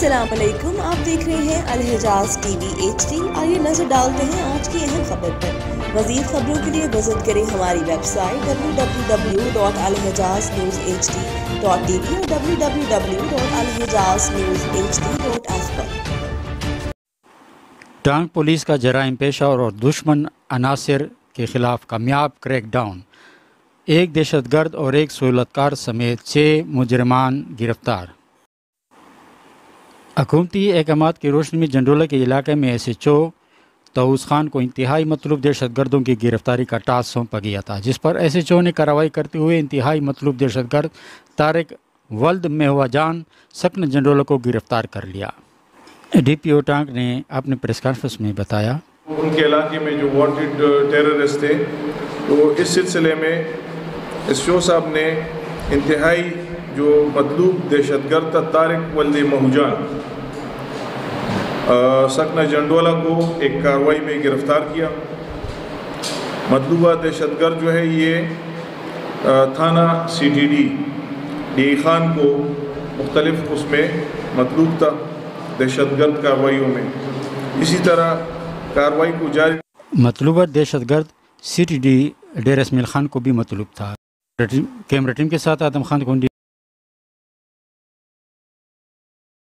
السلام علیکم، آپ دیکھ رہے ہیں الحجاز ٹی وی HD۔ آئیے نظر ڈالتے ہیں آج کی اہم خبر پر۔ مزید خبروں کے لیے وزٹ کریں ہماری ویب سائٹ www.alhijazNewsHD.tv اور www.alhijazNewsHD.us پر۔ ٹانک پولیس کا جرائم پیشہ اور دشمن عناصر کے خلاف کامیاب کریک ڈاؤن، ایک دہشت گرد اور ایک سہولت کار سمیت 6 مجرمان گرفتار۔ حکومتی احکامات کی روشنی میں جنڈولہ کے علاقے میں SHO طاؤس خان کو انتہائی مطلوب دہشت گردوں کی گرفتاری کا ٹاسک سونپا گیا تھا، جس پر SHO نے کارروائی کرتے ہوئے انتہائی مطلوب دہشت گرد طارق ولد مہواجان سکن جنڈولہ کو گرفتار کر لیا۔ DPO ٹانک نے اپنے پریس کانفرنس میں بتایا ان کے علاقے میں جو وانٹڈ ٹیررسٹ تھے، تو اس سلسلے میں SHO صاحب نے انتہائی جو مطلوب دہشت گرد تھا طارق ولد مہواجان سکنہ جنڈولہ کو ایک کارروائی میں گرفتار کیا۔ مطلوبہ دہشت گرد جو ہے یہ تھانہ CTD ڈی خان کو مختلف اس میں مطلوب تھا دہشت گرد کارروائیوں میں۔ اسی طرح کارروائی کو جاری مطلوبہ دہشت گرد CTD ڈیر اسمیل خان کو بھی مطلوب تھا۔ کیمرہ ٹیم کے ساتھ آدم خان کنڈی۔